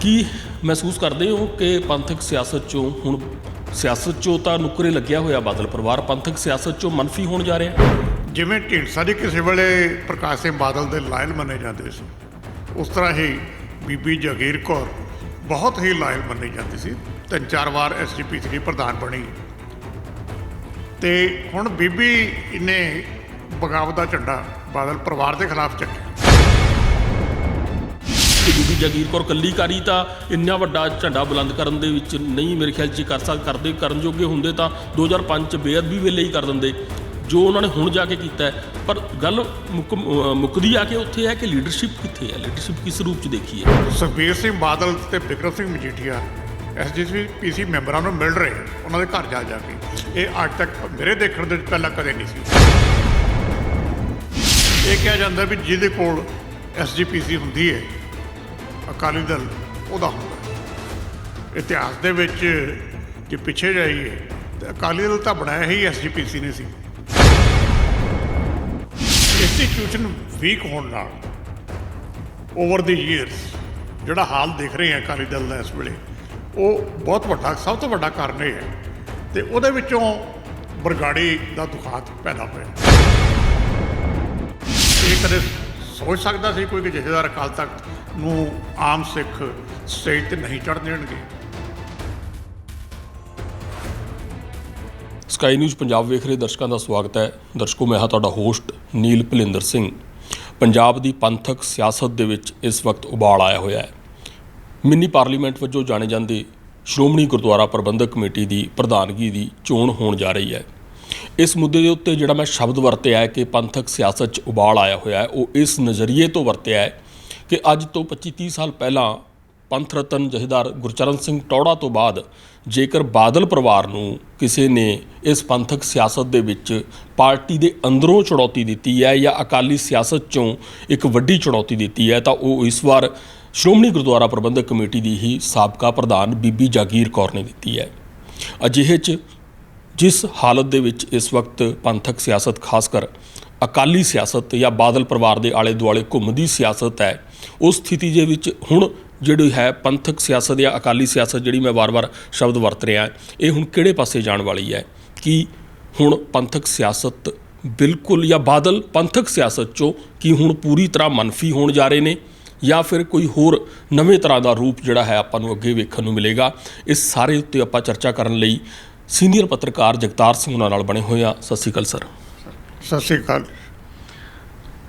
ਕੀ ਮਹਿਸੂਸ ਕਰਦੇ ਹੋ ਕਿ ਪੰਥਕ ਸਿਆਸਤ 'ਚੋਂ ਹੁਣ ਸਿਆਸਤ 'ਚੋਂ ਤਾਂ ਨੁੱਕਰੇ ਲੱਗਿਆ ਹੋਇਆ ਬਾਦਲ ਪਰਿਵਾਰ ਪੰਥਕ ਸਿਆਸਤ 'ਚੋਂ ਮੰਨਫੀ ਹੋਣ ਜਾ ਰਿਹਾ? ਜਿਵੇਂ ਢੀਂਡਸਾ ਜੀ ਕਿਸੇ ਵੇਲੇ ਪ੍ਰਕਾਸ਼ ਸਿੰਘ ਬਾਦਲ ਦੇ ਲਾਇਲ ਮੰਨੇ ਜਾਂਦੇ ਸੀ, ਉਸ ਤਰ੍ਹਾਂ ਹੀ ਬੀਬੀ ਜਗੀਰ ਕੌਰ ਬਹੁਤ ਹੀ ਲਾਇਲ ਮੰਨੀ ਜਾਂਦੀ ਸੀ। 3-4 ਵਾਰ ਐਸਜੀਪੀਸੀ ਦੀ ਪ੍ਰਧਾਨ ਬਣੀ ਤੇ ਹੁਣ ਬੀਬੀ ਨੇ ਬਗਾਵਤ ਦਾ ਝੰਡਾ ਬਾਦਲ ਪਰਿਵਾਰ ਦੇ ਖਿਲਾਫ ਚੱਕਿਆ। ਬੀਬੀ ਜਗੀਰ ਕੌਰ ਕੱਲੀਕਾਰੀ ਤਾਂ ਇੰਨਾ ਵੱਡਾ ਝੰਡਾ ਬੁਲੰਦ ਕਰਨ ਦੇ ਵਿੱਚ ਨਹੀਂ ਮੇਰੇ ਖਿਆਲ 'ਚ ਕਰਨ ਜੋਗੇ ਹੁੰਦੇ ਤਾਂ 2005 'ਚ ਬੇਅਦਬੀ ਵੇਲੇ ਹੀ ਕਰ ਦਿੰਦੇ ਜੋ ਉਹਨਾਂ ਨੇ ਹੁਣ ਜਾ ਕੇ ਕੀਤਾ ਹੈ। ਪਰ ਗੱਲ ਮੁੱਕਦੀ ਆ ਕੇ ਉੱਥੇ ਹੈ ਕਿ ਲੀਡਰਸ਼ਿਪ ਕਿੱਥੇ ਹੈ, ਲੀਡਰਸ਼ਿਪ ਕਿਸ ਰੂਪ 'ਚ ਦੇਖੀ ਹੈ? ਸੁਖਬੀਰ ਸਿੰਘ ਬਾਦਲ ਤੇ ਬਿਕਰਮ ਸਿੰਘ ਮਜੀਠੀਆ ਐਸਜੀਪੀਸੀ ਮੈਂਬਰਾਂ ਨੂੰ ਮਿਲ ਰਹੇ ਉਹਨਾਂ ਦੇ ਘਰ ਜਾ ਕੇ। ਇਹ ਅੱਜ ਤੱਕ ਮੇਰੇ ਦੇਖਣ ਦੇ ਪਹਿਲਾਂ ਕਦੇ ਨਹੀਂ ਸੀ। ਇਹ ਕਿਹਾ ਜਾਂਦਾ ਵੀ ਜਿਹਦੇ ਕੋਲ ਐਸਜੀਪੀਸੀ ਹੁੰਦੀ ਹੈ ਅਕਾਲੀ ਦਲ ਉਹਦਾ ਹੁੰਦਾ। ਇਤਿਹਾਸ ਦੇ ਵਿੱਚ ਜੇ ਪਿੱਛੇ ਜਾਈਏ ਤਾਂ ਅਕਾਲੀ ਦਲ ਤਾਂ ਬਣਾਇਆ ਹੀ ਐਸਜੀਪੀਸੀ ਨੇ ਸੀ। ਇੰਸਟੀਟਿਊਸ਼ਨ ਵੀਕ ਹੋਣ ਨਾਲ ਓਵਰ ਦੀ ਈਅਰਸ ਜਿਹੜਾ ਹਾਲ ਦੇਖ ਰਹੇ ਹਾਂ ਅਕਾਲੀ ਦਲ ਦਾ ਇਸ ਵੇਲੇ, ਉਹ ਬਹੁਤ ਵੱਡਾ, ਸਭ ਤੋਂ ਵੱਡਾ ਕਾਰਨ ਇਹ ਹੈ। ਅਤੇ ਉਹਦੇ ਵਿੱਚੋਂ ਬਰਗਾੜੀ ਦਾ ਦੁਖਾਂਤ ਪੈਦਾ ਹੋਇਆ। ਇਹ ਕਦੇ ਸੋਚ ਸਕਦਾ ਸੀ ਕੋਈ ਕਿ ਜਥੇਦਾਰ ਅਕਾਲ ਤਖਤ ਨੂੰ ਆਮ ਸਿੱਖ ਸਟੇਜ 'ਤੇ ਨਹੀਂ ਚੜ੍ਹ ਦੇਣਗੇ? ਸਕਾਈ ਨਿਊਜ਼ ਪੰਜਾਬ ਵੇਖ ਰਹੇ ਦਰਸ਼ਕਾਂ ਦਾ ਸਵਾਗਤ ਹੈ। ਦਰਸ਼ਕੋ, ਮੈਂ ਹਾਂ ਤੁਹਾਡਾ ਹੋਸਟ ਨੀਲ ਭਲਿੰਦਰ ਸਿੰਘ। ਪੰਜਾਬ ਦੀ ਪੰਥਕ ਸਿਆਸਤ ਦੇ ਵਿੱਚ ਇਸ ਵਕਤ ਉਬਾਲ ਆਇਆ ਹੋਇਆ ਹੈ। ਮਿੰਨੀ ਪਾਰਲੀਮੈਂਟ ਵਜੋਂ ਜਾਣੇ ਜਾਂਦੇ ਸ਼੍ਰੋਮਣੀ ਗੁਰਦੁਆਰਾ ਪ੍ਰਬੰਧਕ ਕਮੇਟੀ ਦੀ ਪ੍ਰਧਾਨਗੀ ਦੀ ਚੋਣ ਹੋਣ ਜਾ ਰਹੀ ਹੈ। ਇਸ ਮੁੱਦੇ ਦੇ ਉੱਤੇ ਜਿਹੜਾ ਮੈਂ ਸ਼ਬਦ ਵਰਤਿਆ ਹੈ ਕਿ ਪੰਥਕ ਸਿਆਸਤ 'ਚ ਉਬਾਲ ਆਇਆ ਹੋਇਆ ਹੈ, ਉਹ ਇਸ ਨਜ਼ਰੀਏ ਤੋਂ ਵਰਤਿਆ ਹੈ ਕਿ ਅੱਜ ਤੋਂ 25-30 ਸਾਲ ਪਹਿਲਾਂ ਪੰਥ ਰਤਨ ਜਥੇਦਾਰ ਗੁਰਚਰਨ ਸਿੰਘ ਟੌਹੜਾ ਤੋਂ ਬਾਅਦ ਜੇਕਰ ਬਾਦਲ ਪਰਿਵਾਰ ਨੂੰ ਕਿਸੇ ਨੇ ਇਸ ਪੰਥਕ ਸਿਆਸਤ ਦੇ ਵਿੱਚ ਪਾਰਟੀ ਦੇ ਅੰਦਰੋਂ ਚੁਣੌਤੀ ਦਿੱਤੀ ਹੈ ਜਾਂ ਅਕਾਲੀ ਸਿਆਸਤ 'ਚੋਂ ਇੱਕ ਵੱਡੀ ਚੁਣੌਤੀ ਦਿੱਤੀ ਹੈ, ਤਾਂ ਉਹ ਇਸ ਵਾਰ ਸ਼੍ਰੋਮਣੀ ਗੁਰਦੁਆਰਾ ਪ੍ਰਬੰਧਕ ਕਮੇਟੀ ਦੀ ਹੀ ਸਾਬਕਾ ਪ੍ਰਧਾਨ ਬੀਬੀ ਜਗੀਰ ਕੌਰ ਨੇ ਦਿੱਤੀ ਹੈ। ਅਜਿਹੇ 'ਚ ਜਿਸ ਹਾਲਤ ਦੇ ਵਿੱਚ ਇਸ ਵਕਤ ਪੰਥਕ ਸਿਆਸਤ, ਖਾਸ ਕਰ ਅਕਾਲੀ ਸਿਆਸਤ ਜਾਂ ਬਾਦਲ ਪਰਿਵਾਰ ਦੇ ਆਲੇ ਦੁਆਲੇ ਘੁੰਮਦੀ ਸਿਆਸਤ ਹੈ, ਉਸ ਸਥਿਤੀ ਦੇ ਵਿੱਚ ਹੁਣ ਜਿਹੜੀ ਹੈ ਪੰਥਕ ਸਿਆਸਤ ਜਾਂ ਅਕਾਲੀ ਸਿਆਸਤ, ਜਿਹੜੀ ਮੈਂ ਵਾਰ-ਵਾਰ ਸ਼ਬਦ ਵਰਤ ਰਿਹਾ, ਇਹ ਹੁਣ ਕਿਹੜੇ ਪਾਸੇ ਜਾਣ ਵਾਲੀ ਹੈ? ਕਿ ਹੁਣ ਪੰਥਕ ਸਿਆਸਤ ਬਿਲਕੁਲ ਜਾਂ ਬਾਦਲ ਪੰਥਕ ਸਿਆਸਤ 'ਚੋਂ ਕੀ ਹੁਣ ਪੂਰੀ ਤਰ੍ਹਾਂ ਮੰਨਫੀ ਹੋਣ ਜਾ ਰਹੇ ਨੇ ਜਾਂ ਫਿਰ ਕੋਈ ਹੋਰ ਨਵੇਂ ਤਰ੍ਹਾਂ ਦਾ ਰੂਪ ਜਿਹੜਾ ਹੈ ਆਪਾਂ ਨੂੰ ਅੱਗੇ ਵੇਖਣ ਨੂੰ ਮਿਲੇਗਾ? ਇਸ ਸਾਰੇ ਉੱਤੇ ਆਪਾਂ ਚਰਚਾ ਕਰਨ ਲਈ ਸੀਨੀਅਰ ਪੱਤਰਕਾਰ ਜਗਤਾਰ ਸਿੰਘ ਉਹਨਾਂ ਨਾਲ ਬਣੇ ਹੋਏ ਆ। ਸਤਿ ਸ਼੍ਰੀ ਅਕਾਲ ਸਰ। ਸਤਿ ਸ਼੍ਰੀ ਅਕਾਲ।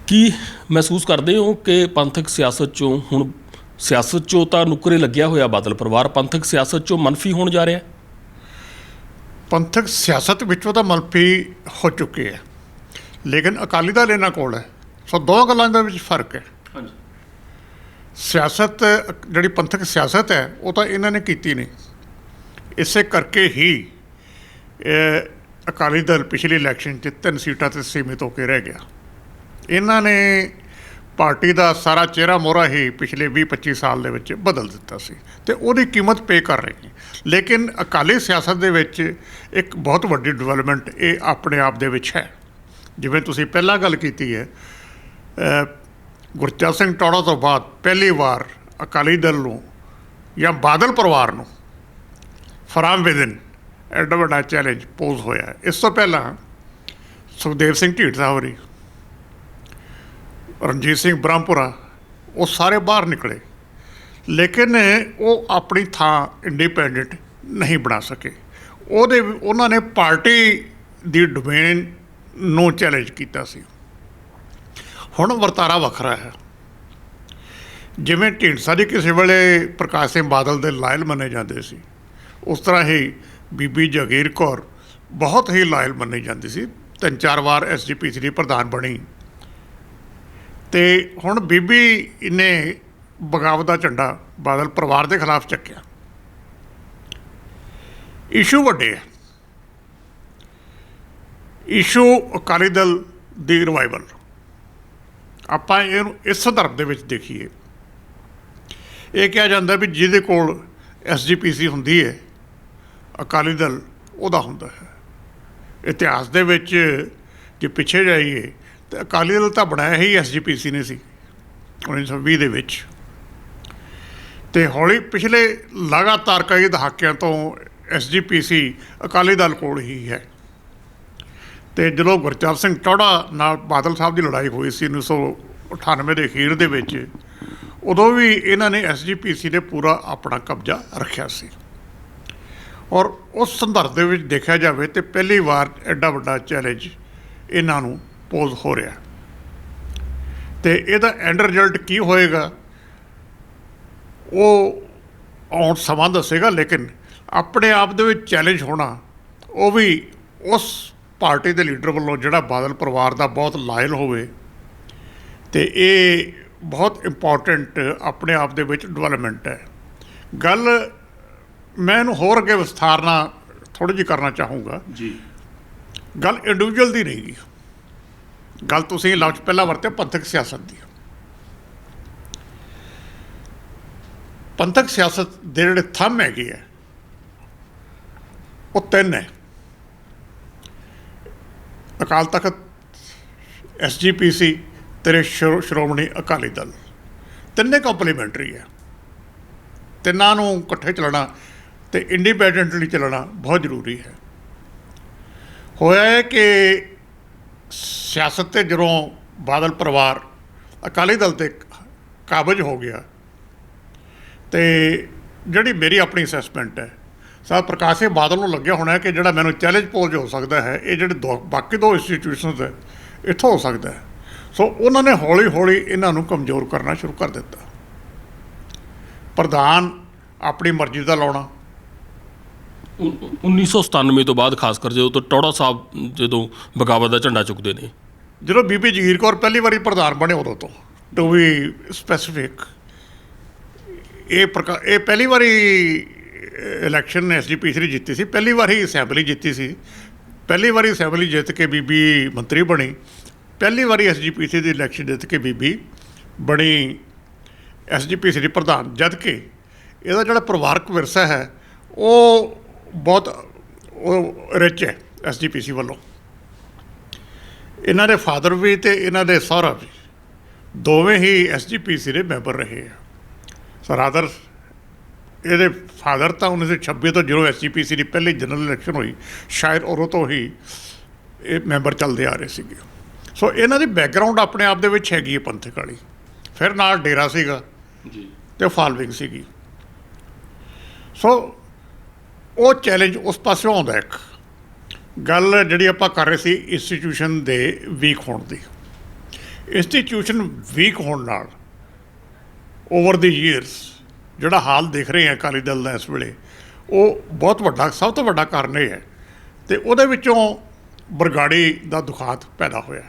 ਕੀ ਮਹਿਸੂਸ ਕਰਦੇ ਹੋ ਕਿ ਪੰਥਕ ਸਿਆਸਤ 'ਚੋਂ ਹੁਣ ਸਿਆਸਤ 'ਚੋਂ ਤਾਂ ਨੁੱਕਰੇ ਲੱਗਿਆ ਹੋਇਆ ਬਾਦਲ ਪਰਿਵਾਰ ਪੰਥਕ ਸਿਆਸਤ 'ਚੋਂ ਮੰਨਫੀ ਹੋਣ ਜਾ ਰਿਹਾ? ਪੰਥਕ ਸਿਆਸਤ ਵਿੱਚੋਂ ਤਾਂ ਮੰਨਫੀ ਹੋ ਚੁੱਕੀ ਹੈ, ਲੇਕਿਨ ਅਕਾਲੀ ਦਲ ਇਹਨਾਂ ਕੋਲ ਹੈ। ਸੋ ਦੋ ਗੱਲਾਂ ਦੇ ਵਿੱਚ ਫਰਕ ਹੈ। ਹਾਂਜੀ। ਸਿਆਸਤ ਜਿਹੜੀ ਪੰਥਕ ਸਿਆਸਤ ਹੈ ਉਹ ਤਾਂ ਇਹਨਾਂ ਨੇ ਕੀਤੀ ਨਹੀਂ। ਇਸੇ ਕਰਕੇ ਹੀ ਅਕਾਲੀ ਦਲ ਪਿਛਲੀ ਇਲੈਕਸ਼ਨ 'ਚ 3 ਸੀਟਾਂ 'ਤੇ ਸੀਮਿਤ ਹੋ ਕੇ ਰਹਿ ਗਿਆ। ਇਹਨਾਂ ਨੇ ਪਾਰਟੀ ਦਾ ਸਾਰਾ ਚਿਹਰਾ ਮੋਹਰਾ ਹੀ ਪਿਛਲੇ 20-25 ਸਾਲ ਦੇ ਵਿੱਚ ਬਦਲ ਦਿੱਤਾ ਸੀ ਅਤੇ ਉਹਦੀ ਕੀਮਤ ਪੇ ਕਰ ਰਹੀ ਹੈ। ਲੇਕਿਨ ਅਕਾਲੀ ਸਿਆਸਤ ਦੇ ਵਿੱਚ ਇੱਕ ਬਹੁਤ ਵੱਡੀ ਡਿਵੈਲਪਮੈਂਟ ਇਹ ਆਪਣੇ ਆਪ ਦੇ ਵਿੱਚ ਹੈ। ਜਿਵੇਂ ਤੁਸੀਂ ਪਹਿਲਾਂ ਗੱਲ ਕੀਤੀ ਹੈ, ਗੁਰਚਰਨ ਸਿੰਘ ਟੌਹੜਾ ਤੋਂ ਬਾਅਦ ਪਹਿਲੀ ਵਾਰ ਅਕਾਲੀ ਦਲ ਨੂੰ ਜਾਂ ਬਾਦਲ ਪਰਿਵਾਰ ਨੂੰ ਫਰਾਮ ਵਿਦਿਨ ਐਡਾ ਵੱਡਾ ਚੈਲੰਜ ਪੋਜ਼ ਹੋਇਆ। ਇਸ ਤੋਂ ਪਹਿਲਾਂ ਸੁਖਦੇਵ ਸਿੰਘ ਢੀਂਡਸਾ ਹੋਰੀ, ਰਣਜੀਤ ਸਿੰਘ ਬ੍ਰਹਮਪੁਰਾ, ਉਹ ਸਾਰੇ ਬਾਹਰ ਨਿਕਲੇ, ਲੇਕਿਨ ਉਹ ਆਪਣੀ ਥਾਂ ਇੰਡੀਪੈਂਡੈਂਟ ਨਹੀਂ ਬਣਾ ਸਕੇ। ਉਹਨਾਂ ਨੇ ਪਾਰਟੀ ਦੀ ਡੋਮੇਨ ਨੂੰ ਚੈਲੰਜ ਕੀਤਾ ਸੀ। ਹੁਣ ਵਰਤਾਰਾ ਵੱਖਰਾ ਹੈ। ਜਿਵੇਂ ਢੀਂਡਸਾ ਜੀ ਕਿਸੇ ਵੇਲੇ ਪ੍ਰਕਾਸ਼ ਸਿੰਘ ਬਾਦਲ ਦੇ ਲਾਇਲ ਮੰਨੇ ਜਾਂਦੇ ਸੀ, ਉਸ ਤਰ੍ਹਾਂ ਹੀ ਬੀਬੀ ਜਗੀਰ ਕੌਰ ਬਹੁਤ ਹੀ ਲਾਇਲ ਮੰਨੀ ਜਾਂਦੀ ਸੀ। 3-4 ਵਾਰ ਐਸਜੀਪੀਸੀ ਦੀ ਪ੍ਰਧਾਨ ਬਣੀ ਅਤੇ ਹੁਣ ਬੀਬੀ ਨੇ ਬਗਾਵਤ ਦਾ ਝੰਡਾ ਬਾਦਲ ਪਰਿਵਾਰ ਦੇ ਖਿਲਾਫ ਚੱਕਿਆ। ਇਸ਼ੂ ਵੱਡੇ ਹੈ। ਇਸ਼ੂ ਅਕਾਲੀ ਦਲ ਦੀ ਰਿਵਾਈਵਲ। ਆਪਾਂ ਇਹਨੂੰ ਇਸ ਸੰਦਰਭ ਦੇ ਵਿੱਚ ਦੇਖੀਏ। ਇਹ ਕਿਹਾ ਜਾਂਦਾ ਵੀ ਜਿਹਦੇ ਕੋਲ ਐਸਜੀਪੀਸੀ ਹੁੰਦੀ ਹੈ ਅਕਾਲੀ ਦਲ ਉਹਦਾ ਹੁੰਦਾ ਹੈ। ਇਤਿਹਾਸ ਦੇ ਵਿੱਚ ਜੇ ਪਿੱਛੇ ਜਾਈਏ ਤਾਂ ਅਕਾਲੀ ਦਲ ਤਾਂ ਬਣਾਇਆ ਹੀ ਐਸਜੀਪੀਸੀ ਨੇ ਸੀ 1920 ਦੇ ਵਿੱਚ। ਤੇ ਹੌਲੀ ਪਿਛਲੇ ਲਗਾਤਾਰ ਕਈ ਦਹਾਕਿਆਂ ਤੋਂ SGPC ਅਕਾਲੀ ਦਲ ਕੋਲ ਹੀ ਹੈ। ਤੇ ਜਦੋਂ ਗੁਰਚਰਨ ਸਿੰਘ ਟੌਹੜਾ ਨਾਲ ਬਾਦਲ ਸਾਹਿਬ ਦੀ ਲੜਾਈ ਹੋਈ ਸੀ 1998 ਦੇ ਅਖੀਰ ਦੇ ਵਿੱਚ, ਉਦੋਂ ਵੀ ਇਹਨਾਂ ਨੇ SGPC ਨੇ ਪੂਰਾ ਆਪਣਾ ਕਬਜ਼ਾ ਰੱਖਿਆ ਸੀ। ਔਰ ਉਸ ਸੰਦਰਭ ਦੇ ਵਿੱਚ ਦੇਖਿਆ ਜਾਵੇ ਤਾਂ ਪਹਿਲੀ ਵਾਰ ਐਡਾ ਵੱਡਾ ਚੈਲੰਜ ਇਹਨਾਂ ਨੂੰ ਪੋਜ਼ ਹੋ ਰਿਹਾ। ਤੇ ਇਹਦਾ ਐਂਡ ਰਿਜ਼ਲਟ ਕੀ ਹੋਏਗਾ ਉਹ ਆਉਣ ਸਮਾਂ ਦੱਸੇਗਾ, ਲੇਕਿਨ ਆਪਣੇ ਆਪ ਦੇ ਵਿੱਚ ਚੈਲੰਜ ਹੋਣਾ ਉਹ ਵੀ ਉਸ ਪਾਰਟੀ ਦੇ ਲੀਡਰ ਵੱਲੋਂ ਜਿਹੜਾ ਬਾਦਲ ਪਰਿਵਾਰ ਦਾ ਬਹੁਤ ਲਾਇਲ ਹੋਵੇ, ਤੇ ਇਹ ਬਹੁਤ ਇੰਪੋਰਟੈਂਟ ਆਪਣੇ ਆਪ ਦੇ ਵਿੱਚ ਡਿਵੈਲਪਮੈਂਟ ਹੈ। ਗੱਲ ਮੈਂ ਇਹਨੂੰ ਹੋਰ ਅੱਗੇ ਵਿਸਥਾਰ ਨਾਲ ਥੋੜ੍ਹੀ ਜਿਹੀ ਕਰਨਾ ਚਾਹੂੰਗਾ ਜੀ। ਗੱਲ ਇੰਡੀਵਿਜੂਅਲ ਦੀ ਨਹੀਂ ਗੀ, ਗੱਲ ਤੁਸੀਂ ਲਫ਼ਜ਼ ਪਹਿਲਾਂ ਵਰਤਿਆ ਪੰਥਕ ਸਿਆਸਤ ਦੀ। ਪੰਥਕ ਸਿਆਸਤ ਦੇ ਜਿਹੜੇ ਥੰਮ ਹੈਗੇ ਆ ਉਹ ਤਿੰਨ ਹੈ: ਅਕਾਲ ਤਖਤ, SGPC, ਤੇਰੇ ਸ਼੍ਰੋਮਣੀ ਅਕਾਲੀ ਦਲ। ਤਿੰਨੇ ਕੰਪਲੀਮੈਂਟਰੀ ਹੈ। ਤਿੰਨਾਂ ਨੂੰ ਇਕੱਠੇ ਚੱਲਣਾ ਤੇ ਇੰਡੀਪੈਂਡੈਂਟਲੀ ਚੱਲਣਾ ਬਹੁਤ ਜ਼ਰੂਰੀ ਹੈ। ਹੋਇਆ ਹੈ ਕਿ ਸਿਆਸਤ 'ਤੇ ਜਦੋਂ ਬਾਦਲ ਪਰਿਵਾਰ ਅਕਾਲੀ ਦਲ 'ਤੇ ਕਾਬਜ਼ ਹੋ ਗਿਆ, ਤੇ ਜਿਹੜੀ ਮੇਰੀ ਆਪਣੀ ਅਸੈਸਮੈਂਟ ਹੈ, ਸਾਹਿਬ ਪ੍ਰਕਾਸ਼ ਸਿੰਘ ਬਾਦਲ ਨੂੰ ਲੱਗਿਆ ਹੋਣਾ ਕਿ ਜਿਹੜਾ ਮੈਨੂੰ ਚੈਲੰਜ ਪੋਜ਼ ਹੋ ਸਕਦਾ ਹੈ ਇਹ ਜਿਹੜੇ ਬਾਕੀ ਦੋ ਇੰਸਟੀਟਿਊਸ਼ਨਸ ਹੈ ਇੱਥੋਂ ਹੋ ਸਕਦਾ ਹੈ। ਸੋ ਉਹਨਾਂ ਨੇ ਹੌਲੀ ਹੌਲੀ ਇਹਨਾਂ ਨੂੰ ਕਮਜ਼ੋਰ ਕਰਨਾ ਸ਼ੁਰੂ ਕਰ ਦਿੱਤਾ। ਪ੍ਰਧਾਨ ਆਪਣੀ ਮਰਜ਼ੀ ਦਾ ਲਾਉਣਾ। 1997 ਤੋਂ ਬਾਅਦ ਖਾਸ ਕਰ ਜਦੋਂ ਤੋਂ ਟੌਹੜਾ ਸਾਹਿਬ ਜਦੋਂ ਬਗਾਵਤ ਦਾ ਝੰਡਾ ਚੁੱਕਦੇ ਨੇ, ਜਦੋਂ ਬੀਬੀ ਜਗੀਰ ਕੌਰ ਪਹਿਲੀ ਵਾਰੀ ਪ੍ਰਧਾਨ ਬਣੇ ਉਦੋਂ ਤੋਂ, ਟੂ ਬੀ ਸਪੈਸੀਫਿਕ, ਇਹ ਪਹਿਲੀ ਵਾਰੀ ਇਲੈਕਸ਼ਨ SGPC ਦੀ ਜਿੱਤੀ ਸੀ, ਪਹਿਲੀ ਵਾਰੀ ਅਸੈਂਬਲੀ ਜਿੱਤੀ ਸੀ, ਪਹਿਲੀ ਵਾਰੀ ਅਸੈਂਬਲੀ ਜਿੱਤ ਕੇ ਬੀਬੀ ਮੰਤਰੀ ਬਣੀ, ਪਹਿਲੀ ਵਾਰੀ SGPC ਦੀ ਇਲੈਕਸ਼ਨ ਜਿੱਤ ਕੇ ਬੀਬੀ ਬਣੀ SGPC ਦੀ ਪ੍ਰਧਾਨ। ਜਦ ਕਿ ਇਹਦਾ ਜਿਹੜਾ ਪਰਿਵਾਰਕ ਵਿਰਸਾ ਹੈ ਉਹ ਬਹੁਤ ਰਿਚ ਹੈ SGPC ਵੱਲੋਂ। ਇਹਨਾਂ ਦੇ ਫਾਦਰ ਵੀ ਤੇ ਇਹਨਾਂ ਦੇ ਸਹੁਰਾ ਵੀ ਦੋਵੇਂ ਹੀ SGPC ਦੇ ਮੈਂਬਰ ਰਹੇ ਆ। ਸਰਾਦਰ ਇਹਦੇ ਫਾਦਰ ਤਾਂ 1926 ਤੋਂ ਜਦੋਂ SGPC ਦੀ ਪਹਿਲੀ ਜਨਰਲ ਇਲੈਕਸ਼ਨ ਹੋਈ, ਸ਼ਾਇਦ ਉਦੋਂ ਤੋਂ ਹੀ ਇਹ ਮੈਂਬਰ ਚੱਲਦੇ ਆ ਰਹੇ ਸੀਗੇ। ਸੋ ਇਹਨਾਂ ਦੀ ਬੈਕਗਰਾਊਂਡ ਆਪਣੇ ਆਪ ਦੇ ਵਿੱਚ ਹੈਗੀ ਹੈ ਪੰਥਕ ਵਾਲੀ। ਫਿਰ ਨਾਲ ਡੇਰਾ ਸੀਗਾ ਜੀ ਤੇ ਫਾਲੋਇੰਗ ਸੀਗੀ। ਸੋ ਉਹ ਚੈਲੰਜ ਉਸ ਪਾਸਿਓਂ ਆਉਂਦਾ। ਇੱਕ ਗੱਲ ਜਿਹੜੀ ਆਪਾਂ ਕਰ ਰਹੇ ਸੀ ਇੰਸਟੀਟਿਊਸ਼ਨ ਦੇ ਵੀਕ ਹੋਣ ਦੀ, ਇੰਸਟੀਟਿਊਸ਼ਨ ਵੀਕ ਹੋਣ ਨਾਲ ਓਵਰ ਦੀ ਈਅਰਸ ਜਿਹੜਾ ਹਾਲ ਦੇਖ ਰਹੇ ਹਾਂ ਅਕਾਲੀ ਦਲ ਦਾ ਇਸ ਵੇਲੇ, ਉਹ ਬਹੁਤ ਵੱਡਾ, ਸਭ ਤੋਂ ਵੱਡਾ ਕਾਰਨ ਇਹ ਹੈ। ਅਤੇ ਉਹਦੇ ਵਿੱਚੋਂ ਬਰਗਾੜੀ ਦਾ ਦੁਖਾਂਤ ਪੈਦਾ ਹੋਇਆ।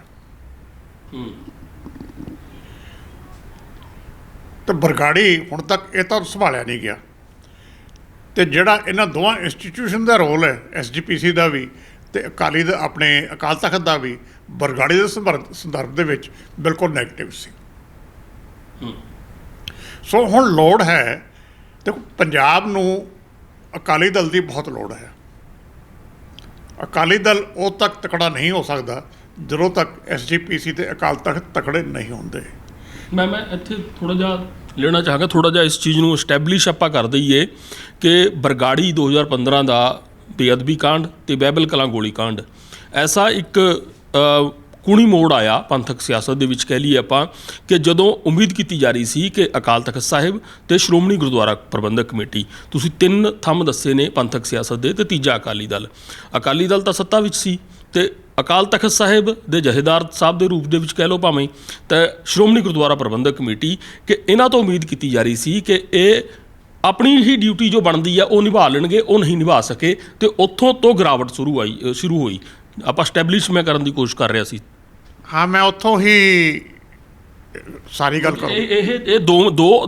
ਅਤੇ ਬਰਗਾੜੀ ਹੁਣ ਤੱਕ ਇਹ ਤਾਂ ਸੰਭਾਲਿਆ ਨਹੀਂ ਗਿਆ। ਅਤੇ ਜਿਹੜਾ ਇਹਨਾਂ ਦੋਵਾਂ ਇੰਸਟੀਟਿਊਸ਼ਨ ਦਾ ਰੋਲ ਹੈ SGPC ਦਾ ਵੀ ਅਤੇ ਅਕਾਲੀ ਦਾ ਆਪਣੇ ਅਕਾਲ ਤਖਤ ਦਾ ਵੀ, ਬਰਗਾੜੀ ਦੇ ਸੰਦਰਭ ਦੇ ਵਿੱਚ ਬਿਲਕੁਲ ਨੈਗੇਟਿਵ ਸੀ। ਸੋ ਹੁਣ ਲੋੜ ਹੈ, ਦੇਖੋ ਪੰਜਾਬ ਨੂੰ ਅਕਾਲੀ ਦਲ ਦੀ ਬਹੁਤ ਲੋੜ ਹੈ। ਅਕਾਲੀ ਦਲ ਉਦੋਂ ਤੱਕ ਤਕੜਾ ਨਹੀਂ ਹੋ ਸਕਦਾ ਜਦੋਂ ਤੱਕ SGPC ਅਤੇ ਅਕਾਲ ਤਖਤ ਤਕੜੇ ਨਹੀਂ ਹੁੰਦੇ। ਮੈਂ ਇੱਥੇ ਥੋੜ੍ਹਾ ਜਿਹਾ ਲੈਣਾ ਚਾਹਾਂਗਾ, ਥੋੜ੍ਹਾ ਜਿਹਾ ਇਸ ਚੀਜ਼ ਨੂੰ ਇਸਟੈਬਲਿਸ਼ ਆਪਾਂ ਕਰ ਦਈਏ ਕਿ ਬਰਗਾੜੀ 2015 ਦਾ ਬੇਅਦਬੀ ਕਾਂਡ ਅਤੇ ਬਹਿਬਲ ਕਲਾਂ ਗੋਲੀ ਕਾਂਡ, ਐਸਾ ਇੱਕ ਕੂਣੀ ਮੋੜ ਆਇਆ ਪੰਥਕ ਸਿਆਸਤ ਦੇ ਵਿੱਚ, ਕਹਿ ਲਈਏ ਆਪਾਂ, ਕਿ ਜਦੋਂ ਉਮੀਦ ਕੀਤੀ ਜਾ ਰਹੀ ਸੀ ਕਿ ਅਕਾਲ ਤਖਤ ਸਾਹਿਬ ਅਤੇ ਸ਼੍ਰੋਮਣੀ ਗੁਰਦੁਆਰਾ ਪ੍ਰਬੰਧਕ ਕਮੇਟੀ, ਤੁਸੀਂ ਤਿੰਨ ਥੰਮ ਦੱਸੇ ਨੇ ਪੰਥਕ ਸਿਆਸਤ ਦੇ, ਅਤੇ ਤੀਜਾ ਅਕਾਲੀ ਦਲ। ਅਕਾਲੀ ਦਲ ਤਾਂ ਸੱਤਾ ਵਿੱਚ ਸੀ ਅਤੇ ਅਕਾਲ ਤਖਤ ਸਾਹਿਬ ਦੇ ਜਥੇਦਾਰ ਸਾਹਿਬ ਦੇ ਰੂਪ ਦੇ ਵਿੱਚ ਕਹਿ ਲਓ ਭਾਵੇਂ, ਤਾਂ ਸ਼੍ਰੋਮਣੀ ਗੁਰਦੁਆਰਾ ਪ੍ਰਬੰਧਕ ਕਮੇਟੀ, ਕਿ ਇਹਨਾਂ ਤੋਂ ਉਮੀਦ ਕੀਤੀ ਜਾ ਰਹੀ ਸੀ ਕਿ ਇਹ ਆਪਣੀ ਹੀ ਡਿਊਟੀ ਜੋ ਬਣਦੀ ਆ ਉਹ ਨਿਭਾ ਲੈਣਗੇ, ਉਹ ਨਹੀਂ ਨਿਭਾ ਸਕੇ ਅਤੇ ਉੱਥੋਂ ਤੋਂ ਗਿਰਾਵਟ ਸ਼ੁਰੂ ਹੋਈ। ਆਪਾਂ ਸਟੈਬਲਿਸ਼ ਮੈਂ ਕਰਨ ਦੀ ਕੋਸ਼ਿਸ਼ ਕਰ ਰਿਹਾ ਸੀ। ਹਾਂ, ਮੈਂ ਉੱਥੋਂ ਹੀ ਸਾਰੀ ਗੱਲ ਕਰੂੰ। ਇਹ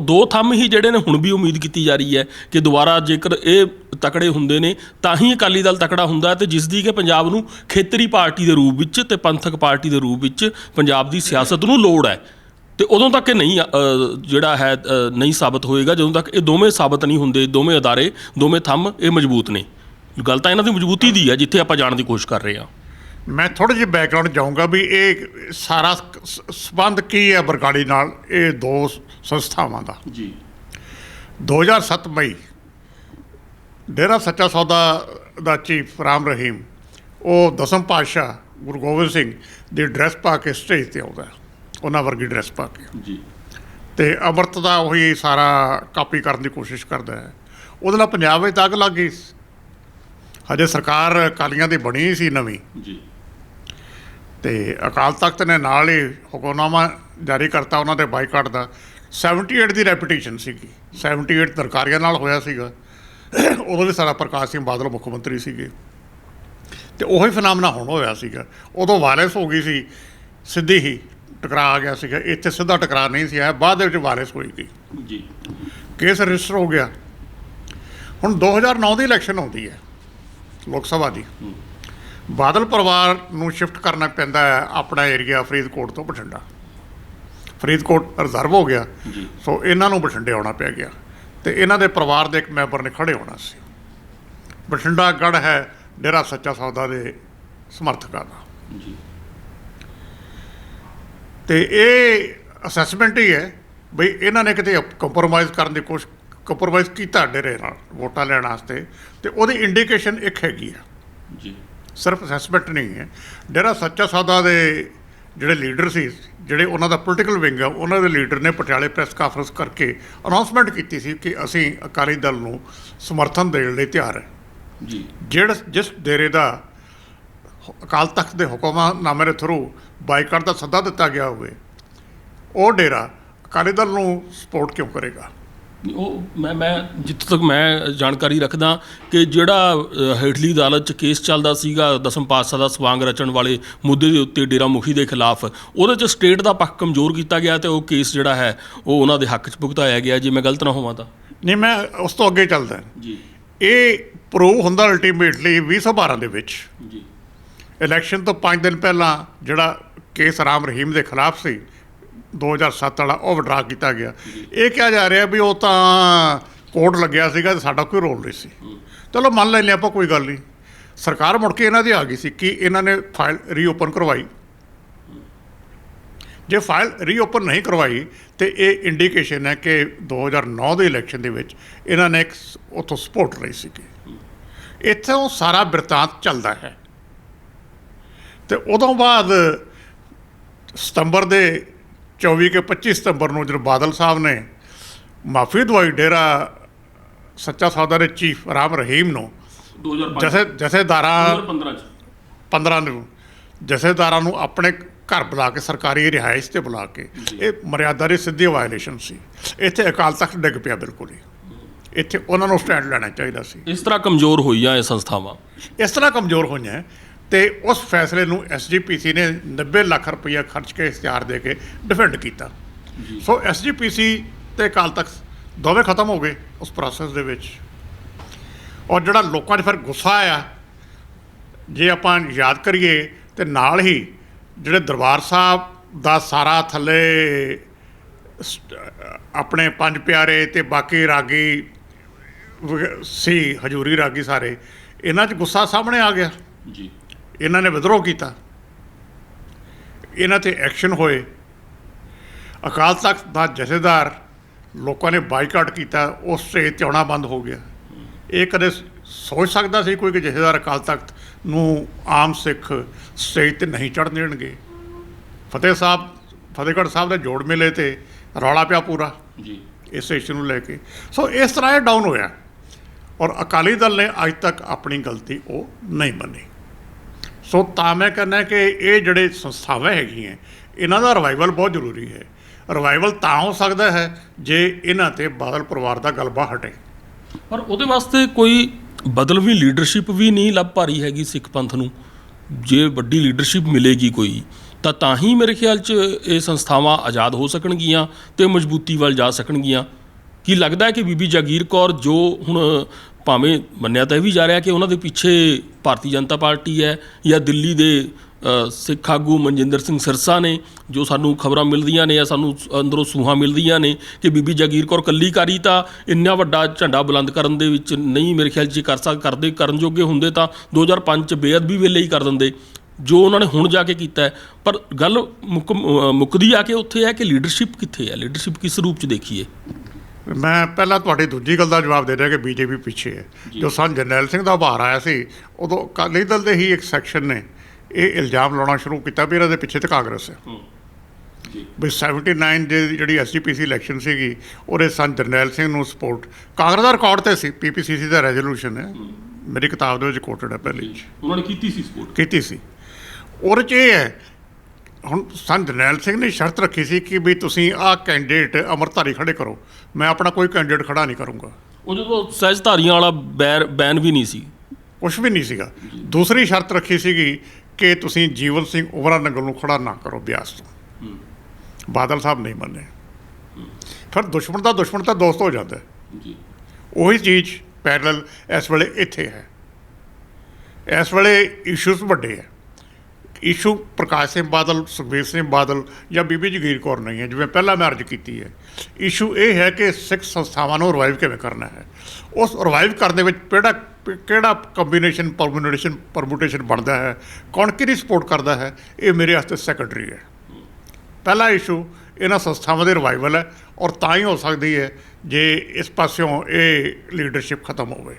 ਦੋ ਥੰਮ ਹੀ ਜਿਹੜੇ ਨੇ ਹੁਣ ਵੀ ਉਮੀਦ ਕੀਤੀ ਜਾ ਰਹੀ ਹੈ ਕਿ ਦੁਬਾਰਾ ਜੇਕਰ ਇਹ ਤਕੜੇ ਹੁੰਦੇ ਨੇ ਤਾਂ ਹੀ ਅਕਾਲੀ ਦਲ ਤਕੜਾ ਹੁੰਦਾ, ਅਤੇ ਜਿਸ ਦੀ ਕਿ ਪੰਜਾਬ ਨੂੰ ਖੇਤਰੀ ਪਾਰਟੀ ਦੇ ਰੂਪ ਵਿੱਚ ਅਤੇ ਪੰਥਕ ਪਾਰਟੀ ਦੇ ਰੂਪ ਵਿੱਚ ਪੰਜਾਬ ਦੀ ਸਿਆਸਤ ਨੂੰ ਲੋੜ ਹੈ। ਅਤੇ ਉਦੋਂ ਤੱਕ ਇਹ ਨਹੀਂ ਜਿਹੜਾ ਹੈ ਨਹੀਂ ਸਾਬਤ ਹੋਏਗਾ ਜਦੋਂ ਤੱਕ ਇਹ ਦੋਵੇਂ ਸਾਬਤ ਨਹੀਂ ਹੁੰਦੇ, ਦੋਵੇਂ ਅਦਾਰੇ, ਦੋਵੇਂ ਥੰਮ ਇਹ ਮਜ਼ਬੂਤ ਨੇ। ਗੱਲ ਤਾਂ ਇਹਨਾਂ ਦੀ ਮਜ਼ਬੂਤੀ ਦੀ ਹੈ ਜਿੱਥੇ ਆਪਾਂ ਜਾਣ ਦੀ ਕੋਸ਼ਿਸ਼ ਕਰ ਰਹੇ ਹਾਂ। ਮੈਂ ਥੋੜ੍ਹੀ ਜਿਹੀ ਬੈਕਗਰਾਊਂਡ ਜਾਊਂਗਾ ਵੀ ਇਹ ਸਾਰਾ ਸੰਬੰਧ ਕੀ ਹੈ ਬਰਗਾੜੀ ਨਾਲ, ਇਹ ਦੋ ਸੰਸਥਾਵਾਂ ਦਾ। ਜੀ। 2007 ਮਈ ਡੇਰਾ ਸੱਚਾ ਸੌਦਾ ਦਾ ਚੀਫ ਰਾਮ ਰਹੀਮ ਉਹ ਦਸਮ ਪਾਤਸ਼ਾਹ ਗੁਰੂ ਗੋਬਿੰਦ ਸਿੰਘ ਦੀ ਡਰੈਸ ਪਾ ਕੇ ਸਟੇਜ 'ਤੇ ਆਉਂਦਾ, ਉਹਨਾਂ ਵਰਗੀ ਡਰੈਸ ਪਾ ਕੇ, ਜੀ, ਅਤੇ ਅੰਮ੍ਰਿਤ ਦਾ ਉਹੀ ਸਾਰਾ ਕਾਪੀ ਕਰਨ ਦੀ ਕੋਸ਼ਿਸ਼ ਕਰਦਾ ਹੈ। ਉਹਦੇ ਨਾਲ ਪੰਜਾਬ ਵਿੱਚ ਅੱਗ ਲੱਗ ਗਈ। ਹਜੇ ਸਰਕਾਰ ਅਕਾਲੀਆਂ ਦੀ ਬਣੀ ਸੀ ਨਵੀਂ, ਜੀ, ਅਤੇ ਅਕਾਲ ਤਖਤ ਨੇ ਨਾਲ ਹੀ ਹੁਕਮਨਾਮਾ ਜਾਰੀ ਕਰਤਾ ਉਹਨਾਂ ਦੇ ਬਾਈਕਾਟ ਦਾ। 78 ਦੀ ਰੈਪੂਟੇਸ਼ਨ ਸੀਗੀ, 78 ਦਰਕਾਰੀਆਂ ਨਾਲ ਹੋਇਆ ਸੀਗਾ। ਉਦੋਂ ਵੀ ਸਾਡਾ ਪ੍ਰਕਾਸ਼ ਸਿੰਘ ਬਾਦਲ ਮੁੱਖ ਮੰਤਰੀ ਸੀਗੇ, ਅਤੇ ਉਹੀ ਫਿਨਾਮਨਾ ਹੁਣ ਹੋਇਆ ਸੀਗਾ। ਉਦੋਂ ਵਾਇਰਸ ਹੋ ਗਈ ਸੀ, ਸਿੱਧੀ ਹੀ ਟਕਰਾ ਆ ਗਿਆ ਸੀਗਾ। ਇੱਥੇ ਸਿੱਧਾ ਟਕਰਾ ਨਹੀਂ ਸੀ ਆਇਆ, ਬਾਅਦ ਦੇ ਵਿੱਚ ਵਾਇਰਸ ਹੋਈ ਗਈ, ਜੀ, ਕੇਸ ਰਜਿਸਟਰ ਹੋ ਗਿਆ। ਹੁਣ 2009 ਦੀ ਇਲੈਕਸ਼ਨ ਆਉਂਦੀ ਹੈ ਲੋਕ ਸਭਾ ਦੀ। ਬਾਦਲ ਪਰਿਵਾਰ ਨੂੰ ਸ਼ਿਫਟ ਕਰਨਾ ਪੈਂਦਾ ਹੈ ਆਪਣਾ ਏਰੀਆ ਫਰੀਦਕੋਟ ਤੋਂ ਬਠਿੰਡਾ। ਫਰੀਦਕੋਟ ਰਿਜ਼ਰਵ ਹੋ ਗਿਆ, ਸੋ ਇਹਨਾਂ ਨੂੰ ਬਠਿੰਡੇ ਆਉਣਾ ਪੈ ਗਿਆ, ਅਤੇ ਇਹਨਾਂ ਦੇ ਪਰਿਵਾਰ ਦੇ ਇੱਕ ਮੈਂਬਰ ਨੇ ਖੜ੍ਹੇ ਹੋਣਾ ਸੀ। ਬਠਿੰਡਾ ਗੜ੍ਹ ਹੈ ਡੇਰਾ ਸੱਚਾ ਸੌਦਾ ਦੇ ਸਮਰਥਕਾਂ ਦਾ, ਜੀ, ਅਤੇ ਇਹ ਅਸੈਸਮੈਂਟ ਹੀ ਹੈ ਬਈ ਇਹਨਾਂ ਨੇ ਕਿਤੇ ਕੰਪਰੋਮਾਈਜ਼ ਕਰਨ ਦੀ ਕੰਪਰੋਮਾਈਜ਼ ਕੀਤਾ ਡੇਰੇ ਨਾਲ ਵੋਟਾਂ ਲੈਣ ਵਾਸਤੇ, ਅਤੇ ਉਹਦੀ ਇੰਡੀਕੇਸ਼ਨ ਇੱਕ ਹੈਗੀ ਆ, ਜੀ, ਸਿਰਫ ਅਸੈਸਮੈਂਟ ਨਹੀਂ ਹੈ। ਡੇਰਾ ਸੱਚਾ ਸੌਦਾ ਦੇ ਜਿਹੜੇ ਲੀਡਰ ਸੀ, ਜਿਹੜੇ ਉਹਨਾਂ ਦਾ ਪੋਲੀਟੀਕਲ ਵਿੰਗ ਆ, ਉਹਨਾਂ ਦੇ ਲੀਡਰ ਨੇ ਪਟਿਆਲੇ ਪ੍ਰੈਸ ਕਾਨਫਰੰਸ ਕਰਕੇ ਅਨਾਊਂਸਮੈਂਟ ਕੀਤੀ ਸੀ ਕਿ ਅਸੀਂ ਅਕਾਲੀ ਦਲ ਨੂੰ ਸਮਰਥਨ ਦੇਣ ਲਈ ਤਿਆਰ ਹੈ। ਜੀ, ਜਿਸ ਡੇਰੇ ਦਾ ਅਕਾਲ ਤਖਤ ਦੇ ਹੁਕਮਨਾਮੇ ਦੇ ਥਰੂ ਬਾਈਕਾਟ ਦਾ ਸੱਦਾ ਦਿੱਤਾ ਗਿਆ ਹੋਵੇ, ਉਹ ਡੇਰਾ ਅਕਾਲੀ ਦਲ ਨੂੰ ਸਪੋਰਟ ਕਿਉਂ ਕਰੇਗਾ? ਉਹ ਮੈਂ ਜਿੱਥੋਂ ਤੱਕ ਮੈਂ ਜਾਣਕਾਰੀ ਰੱਖਦਾ ਕਿ ਜਿਹੜਾ ਹੇਠਲੀ ਅਦਾਲਤ 'ਚ ਕੇਸ ਚੱਲਦਾ ਸੀਗਾ ਦਸਮ ਪਾਤਸ਼ਾਹ ਦਾ ਸਵਾਂਗ ਰਚਣ ਵਾਲੇ ਮੁੱਦੇ ਦੇ ਉੱਤੇ ਡੇਰਾ ਮੁਖੀ ਦੇ ਖਿਲਾਫ, ਉਹਦੇ 'ਚ ਸਟੇਟ ਦਾ ਪੱਖ ਕਮਜ਼ੋਰ ਕੀਤਾ ਗਿਆ ਅਤੇ ਉਹ ਕੇਸ ਜਿਹੜਾ ਹੈ ਉਹ ਉਹਨਾਂ ਦੇ ਹੱਕ 'ਚ ਭੁਗਤਾਇਆ ਗਿਆ। ਜੇ ਮੈਂ ਗਲਤ ਨਾ ਹੋਵਾਂ ਤਾਂ। ਨਹੀਂ, ਮੈਂ ਉਸ ਤੋਂ ਅੱਗੇ ਚੱਲਦਾ ਜੀ, ਇਹ ਪ੍ਰੂਵ ਹੁੰਦਾ ਅਲਟੀਮੇਟਲੀ 2012 ਦੇ ਵਿੱਚ ਜੀ, ਇਲੈਕਸ਼ਨ ਤੋਂ 5 ਦਿਨ ਪਹਿਲਾਂ ਜਿਹੜਾ ਕੇਸ ਰਾਮ ਰਹੀਮ ਦੇ ਖਿਲਾਫ ਸੀ 2007 ਵਾਲਾ, ਉਹ ਵਿਡਰਾ ਕੀਤਾ ਗਿਆ। ਇਹ ਕਿਹਾ ਜਾ ਰਿਹਾ ਵੀ ਉਹ ਤਾਂ ਕੋਰਟ ਲੱਗਿਆ ਸੀਗਾ ਅਤੇ ਸਾਡਾ ਕੋਈ ਰੋਲ ਨਹੀਂ ਸੀ। ਚਲੋ ਮੰਨ ਲੈਂਦੇ ਆਪਾਂ, ਕੋਈ ਗੱਲ ਨਹੀਂ। ਸਰਕਾਰ ਮੁੜ ਕੇ ਇਹਨਾਂ ਦੀ ਆ ਗਈ ਸੀ ਕਿ ਇਹਨਾਂ ਨੇ ਫਾਈਲ ਰੀਓਪਨ ਕਰਵਾਈ। ਜੇ ਫਾਈਲ ਰੀਓਪਨ ਨਹੀਂ ਕਰਵਾਈ ਤੇ ਇਹ ਇੰਡੀਕੇਸ਼ਨ ਹੈ ਕਿ 2009 ਦੇ ਇਲੈਕਸ਼ਨ ਦੇ ਵਿੱਚ ਇਹਨਾਂ ਨੇ ਇੱਕ ਉੱਥੋਂ ਸਪੋਰਟ ਲਈ ਸੀਗੀ। ਇੱਥੋਂ ਸਾਰਾ ਬਿਰਤਾਂਤ ਚੱਲਦਾ ਹੈ। ਅਤੇ ਉਦੋਂ ਬਾਅਦ ਸਤੰਬਰ ਦੇ 24 ਕਿ 25 ਸਤੰਬਰ ਨੂੰ ਜਦੋਂ ਬਾਦਲ ਸਾਹਿਬ ਨੇ ਮਾਫੀ ਦਵਾਈ ਡੇਰਾ ਸੱਚਾ ਸੌਦਾ ਦੇ ਚੀਫ ਰਾਮ ਰਹੀਮ ਨੂੰ, 2015 ਜਥੇਦਾਰਾਂ ਨੂੰ ਜਥੇਦਾਰਾਂ ਨੂੰ ਆਪਣੇ ਘਰ ਬੁਲਾ ਕੇ, ਸਰਕਾਰੀ ਰਿਹਾਇਸ਼ 'ਤੇ ਬੁਲਾ ਕੇ, ਇਹ ਮਰਿਆਦਾ ਦੀ ਸਿੱਧੀ ਵਾਇਲੇਸ਼ਨ ਸੀ। ਇੱਥੇ ਅਕਾਲ ਤਖਤ ਡਿੱਗ ਪਿਆ ਬਿਲਕੁਲ ਹੀ। ਇੱਥੇ ਉਹਨਾਂ ਨੂੰ ਸਟੈਂਡ ਲੈਣਾ ਚਾਹੀਦਾ ਸੀ। ਇਸ ਤਰ੍ਹਾਂ ਕਮਜ਼ੋਰ ਹੋਈਆਂ ਇਹ ਸੰਸਥਾਵਾਂ, ਇਸ ਤਰ੍ਹਾਂ ਕਮਜ਼ੋਰ ਹੋਈਆਂ, ਅਤੇ ਉਸ ਫੈਸਲੇ ਨੂੰ SGPC ਨੇ 90 ਲੱਖ ਰੁਪਈਆ ਖਰਚ ਕੇ ਇਸ਼ਤਿਹਾਰ ਦੇ ਕੇ ਡਿਫੈਂਡ ਕੀਤਾ। ਸੋ SGPC ਅਤੇ ਅਕਾਲ ਤਖਤ ਦੋਵੇਂ ਖਤਮ ਹੋ ਗਏ ਉਸ ਪ੍ਰੋਸੈਸ ਦੇ ਵਿੱਚ। ਔਰ ਜਿਹੜਾ ਲੋਕਾਂ 'ਚ ਫਿਰ ਗੁੱਸਾ ਆਇਆ, ਜੇ ਆਪਾਂ ਯਾਦ ਕਰੀਏ, ਅਤੇ ਨਾਲ ਹੀ ਜਿਹੜੇ ਦਰਬਾਰ ਸਾਹਿਬ ਦਾ ਸਾਰਾ ਥੱਲੇ ਆਪਣੇ ਪੰਜ ਪਿਆਰੇ ਅਤੇ ਬਾਕੀ ਰਾਗੀ ਸੀ, ਹਜ਼ੂਰੀ ਰਾਗੀ ਸਾਰੇ, ਇਹਨਾਂ 'ਚ ਗੁੱਸਾ ਸਾਹਮਣੇ ਆ ਗਿਆ। ਜੀ, ਇਹਨਾਂ ਨੇ ਵਿਦਰੋਹ ਕੀਤਾ, ਇਹਨਾਂ 'ਤੇ ਐਕਸ਼ਨ ਹੋਏ। ਅਕਾਲ ਤਖਤ ਦਾ ਜਥੇਦਾਰ ਲੋਕਾਂ ਨੇ ਬਾਈਕਾਟ ਕੀਤਾ, ਉਸ ਸਟੇਜ 'ਤੇ ਆਉਣਾ ਬੰਦ ਹੋ ਗਿਆ। ਇਹ ਕਦੇ ਸੋਚ ਸਕਦਾ ਸੀ ਕੋਈ ਕਿ ਜਥੇਦਾਰ ਅਕਾਲ ਤਖਤ ਨੂੰ ਆਮ ਸਿੱਖ ਸਟੇਜ 'ਤੇ ਨਹੀਂ ਚੜ੍ਹਨ ਦੇਣਗੇ? ਫਤਿਹਗੜ੍ਹ ਸਾਹਿਬ ਦੇ ਜੋੜ ਮੇਲੇ 'ਤੇ ਰੌਲਾ ਪਿਆ ਪੂਰਾ ਜੀ, ਇਸ ਇਸ਼ੂ ਨੂੰ ਲੈ ਕੇ। ਸੋ ਇਸ ਤਰ੍ਹਾਂ ਇਹ ਡਾਊਨ ਹੋਇਆ, ਔਰ ਅਕਾਲੀ ਦਲ ਨੇ ਅੱਜ ਤੱਕ ਆਪਣੀ ਗਲਤੀ ਉਹ ਨਹੀਂ ਮੰਨੀ। ਸੋ ਤਾਂ ਮੈਂ ਕਹਿੰਦਾ ਕਿ ਇਹ ਜਿਹੜੇ ਸੰਸਥਾਵਾਂ ਹੈਗੀਆਂ, ਇਹਨਾਂ ਦਾ ਰਿਵਾਈਵਲ ਬਹੁਤ ਜ਼ਰੂਰੀ ਹੈ। ਰਿਵਾਈਵਲ ਤਾਂ ਹੋ ਸਕਦਾ ਹੈ ਜੇ ਇਹਨਾਂ 'ਤੇ ਬਾਦਲ ਪਰਿਵਾਰ ਦਾ ਗਲਬਾ ਹਟੇ। ਪਰ ਉਹਦੇ ਵਾਸਤੇ ਕੋਈ ਬਦਲਵੀਂ ਲੀਡਰਸ਼ਿਪ ਵੀ ਨਹੀਂ ਲੱਭ ਪਾ ਰਹੀ ਹੈਗੀ ਸਿੱਖ ਪੰਥ ਨੂੰ। ਜੇ ਵੱਡੀ ਲੀਡਰਸ਼ਿਪ ਮਿਲੇਗੀ ਕੋਈ, ਤਾਂ ਹੀ ਮੇਰੇ ਖਿਆਲ 'ਚ ਇਹ ਸੰਸਥਾਵਾਂ ਆਜ਼ਾਦ ਹੋ ਸਕਣਗੀਆਂ ਅਤੇ ਮਜ਼ਬੂਤੀ ਵੱਲ ਜਾ ਸਕਣਗੀਆਂ। ਕੀ ਲੱਗਦਾ ਹੈ ਕਿ ਬੀਬੀ ਜਾਗੀਰ ਕੌਰ, ਜੋ ਹੁਣ ਭਾਵੇਂ ਮੰਨਿਆ ਤਾਂ ਇਹ ਵੀ ਜਾ ਰਿਹਾ ਕਿ ਉਹਨਾਂ ਦੇ ਪਿੱਛੇ ਭਾਰਤੀ ਜਨਤਾ ਪਾਰਟੀ ਹੈ, ਜਾਂ ਦਿੱਲੀ ਦੇ ਸਿੱਖ ਆਗੂ ਮਨਜਿੰਦਰ ਸਿੰਘ ਸਿਰਸਾ ਨੇ, ਜੋ ਸਾਨੂੰ ਖਬਰਾਂ ਮਿਲਦੀਆਂ ਨੇ ਜਾਂ ਸਾਨੂੰ ਅੰਦਰੋਂ ਸੂਹਾਂ ਮਿਲਦੀਆਂ ਨੇ ਕਿ ਬੀਬੀ ਜਾਗੀਰ ਕੌਰ ਕੱਲੀਕਾਰੀ ਤਾਂ ਇੰਨਾ ਵੱਡਾ ਝੰਡਾ ਬੁਲੰਦ ਕਰਨ ਦੇ ਵਿੱਚ ਨਹੀਂ, ਮੇਰੇ ਖਿਆਲ 'ਚ ਕਰਨ ਜੋਗੇ ਹੁੰਦੇ ਤਾਂ 2005 'ਚ ਬੇਅਦਬੀ ਵੇਲੇ ਹੀ ਕਰ ਦਿੰਦੇ, ਜੋ ਉਹਨਾਂ ਨੇ ਹੁਣ ਜਾ ਕੇ ਕੀਤਾ ਹੈ। ਪਰ ਗੱਲ ਮੁੱਕਦੀ ਆ ਕੇ ਉੱਥੇ ਹੈ ਕਿ ਲੀਡਰਸ਼ਿਪ ਕਿੱਥੇ ਹੈ, ਲੀਡਰਸ਼ਿਪ ਕਿਸ ਰੂਪ 'ਚ ਦੇਖੀਏ? ਮੈਂ ਪਹਿਲਾਂ ਤੁਹਾਡੀ ਦੂਜੀ ਗੱਲ ਦਾ ਜਵਾਬ ਦੇ ਰਿਹਾ ਕਿ ਬੀਜੇਪੀ ਪਿੱਛੇ ਹੈ। ਜੋ ਸੰਤ ਜਰਨੈਲ ਸਿੰਘ ਦਾ ਉਭਾਰ ਆਇਆ ਸੀ ਉਦੋਂ ਅਕਾਲੀ ਦਲ ਦੇ ਹੀ ਇੱਕ ਸੈਕਸ਼ਨ ਨੇ ਇਹ ਇਲਜ਼ਾਮ ਲਾਉਣਾ ਸ਼ੁਰੂ ਕੀਤਾ ਵੀ ਇਹਨਾਂ ਦੇ ਪਿੱਛੇ ਤੇ ਕਾਂਗਰਸ ਹੈ। ਵੀ 79 ਦੇ ਜਿਹੜੀ ਐਸਜੀਪੀਸੀ ਇਲੈਕਸ਼ਨ ਸੀਗੀ ਉਹਦੇ ਸੰਤ ਜਰਨੈਲ ਸਿੰਘ ਨੂੰ ਸਪੋਰਟ ਕਾਂਗਰਸ ਦਾ ਰਿਕਾਰਡ ਤੇ ਸੀ, ਪੀਪੀਸੀਸੀ ਦਾ ਰੈਜ਼ੋਲੂਸ਼ਨ ਹੈ, ਮੇਰੀ ਕਿਤਾਬ ਦੇ ਵਿੱਚ ਕੋਟਡ ਹੈ, ਪਹਿਲੀ ਉਹਨਾਂ ਨੇ ਕੀਤੀ ਸੀ ਸਪੋਰਟ ਕੀਤੀ ਸੀ। ਉਹਦੇ 'ਚ ਇਹ ਹੈ, ਹੁਣ ਸੰਤ ਜਰਨੈਲ ਸਿੰਘ ਨੇ ਸ਼ਰਤ ਰੱਖੀ ਸੀ ਕਿ ਵੀ ਤੁਸੀਂ ਆਹ ਕੈਂਡੀਡੇਟ ਅੰਮ੍ਰਿਤਧਾਰੀ ਖੜੇ ਕਰੋ, ਮੈਂ ਆਪਣਾ ਕੋਈ ਕੈਂਡੀਡੇਟ ਖੜਾ ਨਹੀਂ ਕਰੂੰਗਾ। ਉਹ ਜਦੋਂ ਸਹਿਜਧਾਰੀਆਂ ਵਾਲਾ ਬੈਨ ਵੀ ਨਹੀਂ ਸੀ, ਕੁਛ ਵੀ ਨਹੀਂ ਸੀਗਾ। ਦੂਸਰੀ ਸ਼ਰਤ ਰੱਖੀ ਸੀਗੀ ਕਿ ਤੁਸੀਂ ਜੀਵਨ ਸਿੰਘ ਉਵਰਾ ਨੰਗਲ ਨੂੰ ਖੜਾ ਨਾ ਕਰੋ ਬਿਆਸ ਤੋਂ। ਬਾਦਲ ਸਾਹਿਬ ਨਹੀਂ ਮੰਨੇ। ਫਿਰ ਦੁਸ਼ਮਣ ਦਾ ਦੁਸ਼ਮਣ ਤਾਂ ਦੋਸਤ ਹੋ ਜਾਂਦਾ ਜੀ। ਉਹੀ ਚੀਜ਼ ਪੈਰਲਲ ਇਸ ਵੇਲੇ ਇੱਥੇ ਹੈ। ਇਸ ਵੇਲੇ ਇਸ਼ੂਜ਼ ਵੱਡੇ ਹੈ। ਇਸ਼ੂ ਪ੍ਰਕਾਸ਼ ਸਿੰਘ ਬਾਦਲ, ਸੁਖਬੀਰ ਸਿੰਘ ਬਾਦਲ ਜਾਂ ਬੀਬੀ ਜਗੀਰ ਕੌਰ ਨਹੀਂ ਹੈ, ਜਿਵੇਂ ਪਹਿਲਾਂ ਮੈਂ ਅਰਜ਼ ਕੀਤੀ ਹੈ। ਇਸ਼ੂ ਇਹ ਹੈ ਕਿ ਸਿੱਖ ਸੰਸਥਾਵਾਂ ਨੂੰ ਰਿਵਾਈਵ ਕਿਵੇਂ ਕਰਨਾ ਹੈ। ਉਸ ਰਿਵਾਈਵ ਕਰਨ ਦੇ ਵਿੱਚ ਕਿਹੜਾ ਕੰਬੀਨੇਸ਼ਨ ਪਰਮੂਟੇਸ਼ਨ ਬਣਦਾ ਹੈ, ਕੌਣ ਕਿਹਦੀ ਸਪੋਰਟ ਕਰਦਾ ਹੈ, ਇਹ ਮੇਰੇ ਵਾਸਤੇ ਸੈਕੰਡਰੀ ਹੈ। ਪਹਿਲਾ ਇਸ਼ੂ ਇਹਨਾਂ ਸੰਸਥਾਵਾਂ ਦੇ ਰਿਵਾਈਵਲ ਹੈ, ਔਰ ਤਾਂ ਹੀ ਹੋ ਸਕਦੀ ਹੈ ਜੇ ਇਸ ਪਾਸਿਓਂ ਇਹ ਲੀਡਰਸ਼ਿਪ ਖਤਮ ਹੋਵੇ।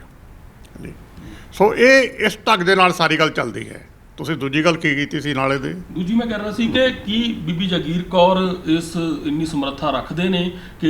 ਸੋ ਇਹ ਇਸ ਢੰਗ ਦੇ ਨਾਲ ਸਾਰੀ ਗੱਲ ਚੱਲਦੀ ਹੈ। ਤੁਸੀਂ ਦੂਜੀ ਗੱਲ ਕੀ ਕੀਤੀ ਸੀ ਨਾਲੇ ਦੇ? ਦੂਜੀ ਮੈਂ ਕਹਿ ਰਿਹਾ ਸੀ ਕਿ ਕੀ ਬੀਬੀ ਜਗੀਰ ਕੌਰ ਇਸ ਇੰਨੀ ਸਮਰੱਥਾ ਰੱਖਦੇ ਨੇ ਕਿ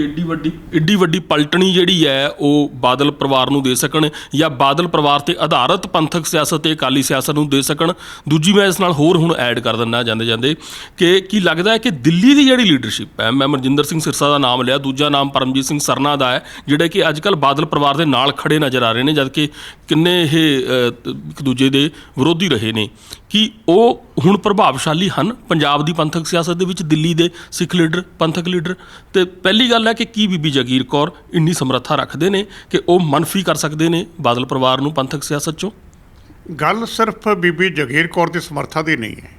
ਏਡੀ ਵੱਡੀ ਪਲਟਣੀ ਜਿਹੜੀ ਹੈ ਉਹ ਬਾਦਲ ਪਰਿਵਾਰ ਨੂੰ ਦੇ ਸਕਣ, ਜਾਂ ਬਾਦਲ ਪਰਿਵਾਰ ਤੇ ਆਧਾਰਿਤ ਪੰਥਕ ਸਿਆਸਤ ਤੇ ਅਕਾਲੀ ਸਿਆਸਤ ਨੂੰ ਦੇ ਸਕਣ? ਦੂਜੀ ਮੈਂ ਇਸ ਨਾਲ ਹੋਰ ਹੁਣ ਐਡ ਕਰ ਦਿੰਦਾ ਜਾਂਦੇ ਕਿ ਕੀ ਲੱਗਦਾ ਹੈ ਕਿ ਦਿੱਲੀ ਦੀ ਜਿਹੜੀ ਲੀਡਰਸ਼ਿਪ ਹੈ, ਮੈਂ ਮਨਜਿੰਦਰ ਸਿੰਘ ਸਿਰਸਾ ਦਾ ਨਾਮ ਲਿਆ, ਦੂਜਾ ਨਾਮ ਪਰਮਜੀਤ ਸਿੰਘ ਸਰਨਾ ਦਾ ਹੈ, ਜਿਹੜੇ ਕਿ ਅੱਜ ਕੱਲ੍ਹ ਬਾਦਲ ਪਰਿਵਾਰ ਦੇ ਨਾਲ ਖੜੇ ਨਜ਼ਰ ਆ ਰਹੇ ਨੇ, ਜਦਕਿ ਕਿੰਨੇ ਇਹ ਇੱਕ ਦੂਜੇ ਦੇ ਵਿਰੋਧੀ ਰਹੇ ਨੇ, ਕਿ ਉਹ ਹੁਣ ਪ੍ਰਭਾਵਸ਼ਾਲੀ ਹਨ ਪੰਜਾਬ ਦੀ ਪੰਥਕ ਸਿਆਸਤ ਦੇ ਵਿੱਚ, ਦਿੱਲੀ ਦੇ ਸਿੱਖ ਲੀਡਰ, ਪੰਥਕ ਲੀਡਰ? ਤੇ ਪਹਿਲੀ ਗੱਲ ਹੈ ਕਿ ਕੀ ਬੀਬੀ ਜਗੀਰ ਕੌਰ ਇੰਨੀ ਸਮਰੱਥਾ ਰੱਖਦੇ ਨੇ ਕਿ ਉਹ ਮਨਫੀ ਕਰ ਸਕਦੇ ਨੇ ਬਾਦਲ ਪਰਿਵਾਰ ਨੂੰ ਪੰਥਕ ਸਿਆਸਤ 'ਚੋਂ? ਗੱਲ ਸਿਰਫ ਬੀਬੀ ਜਗੀਰ ਕੌਰ ਦੀ ਸਮਰੱਥਾ ਦੀ ਨਹੀਂ ਹੈ।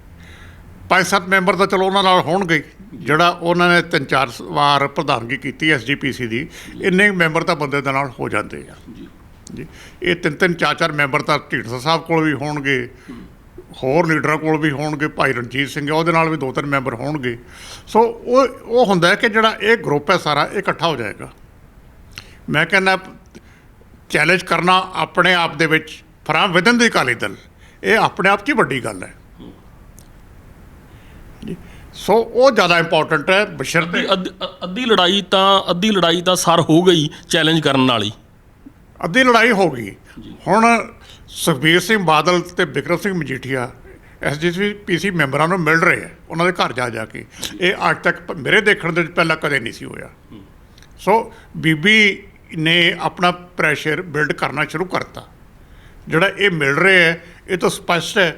5-7 ਮੈਂਬਰ ਤਾਂ ਚਲੋ ਉਹਨਾਂ ਨਾਲ ਹੋਣਗੇ, ਜਿਹੜਾ ਉਹਨਾਂ ਨੇ 3-4 ਵਾਰ ਪ੍ਰਧਾਨਗੀ ਕੀਤੀ ਐਸਜੀਪੀਸੀ ਦੀ, ਇੰਨੇ ਮੈਂਬਰ ਤਾਂ ਬੰਦੇ ਦੇ ਨਾਲ ਹੋ ਜਾਂਦੇ ਆ ਜੀ। ਇਹ 3-3, 4-4 ਮੈਂਬਰ ਤਾਂ ਢੀਂਡਸਾ ਸਾਹਿਬ ਕੋਲ ਵੀ ਹੋਣਗੇ, ਹੋਰ ਲੀਡਰਾਂ ਕੋਲ ਵੀ ਹੋਣਗੇ, ਭਾਈ ਰਣਜੀਤ ਸਿੰਘ ਹੈ ਉਹਦੇ ਨਾਲ ਵੀ 2-3 ਮੈਂਬਰ ਹੋਣਗੇ। ਸੋ ਉਹ ਹੁੰਦਾ ਹੈ ਕਿ ਜਿਹੜਾ ਇਹ ਗਰੁੱਪ ਹੈ ਸਾਰਾ ਇਹ ਇਕੱਠਾ ਹੋ ਜਾਏਗਾ। ਮੈਂ ਕਹਿੰਦਾ ਚੈਲੰਜ ਕਰਨਾ ਆਪਣੇ ਆਪ ਦੇ ਵਿੱਚ ਫਰਾਮ ਵਿਦਨ ਦੀ ਅਕਾਲੀ ਦਲ, ਇਹ ਆਪਣੇ ਆਪ 'ਚ ਹੀ ਵੱਡੀ ਗੱਲ ਹੈ। ਸੋ ਉਹ ਜ਼ਿਆਦਾ ਇੰਪੋਰਟੈਂਟ ਹੈ। ਬਸ਼ਰਤੇ ਅੱਧੀ ਲੜਾਈ ਤਾਂ ਸਰ ਹੋ ਗਈ ਚੈਲੰਜ ਕਰਨ ਵਾਲੀ, ਅੱਧੀ ਲੜਾਈ ਹੋ ਗਈ। ਹੁਣ ਸੁਖਬੀਰ ਸਿੰਘ ਬਾਦਲ ਤੇ ਬਿਕਰਮ ਸਿੰਘ ਮਜੀਠੀਆ ਐਸਜੀਪੀਸੀ ਮੈਂਬਰਾਂ ਨੂੰ ਮਿਲ ਰਹੇ ਹੈ ਉਹਨਾਂ ਦੇ ਘਰ ਜਾ ਕੇ। ਇਹ ਅੱਜ ਤੱਕ ਮੇਰੇ ਦੇਖਣ ਦੇ ਵਿੱਚ ਪਹਿਲਾਂ ਕਦੇ ਨਹੀਂ ਸੀ ਹੋਇਆ। ਸੋ ਬੀਬੀ ਨੇ ਆਪਣਾ ਪ੍ਰੈਸ਼ਰ ਬਿਲਡ ਕਰਨਾ ਸ਼ੁਰੂ ਕਰਤਾ। ਜਿਹੜਾ ਇਹ ਮਿਲ ਰਿਹਾ ਹੈ ਇਹ ਤਾਂ ਸਪਸ਼ਟ ਹੈ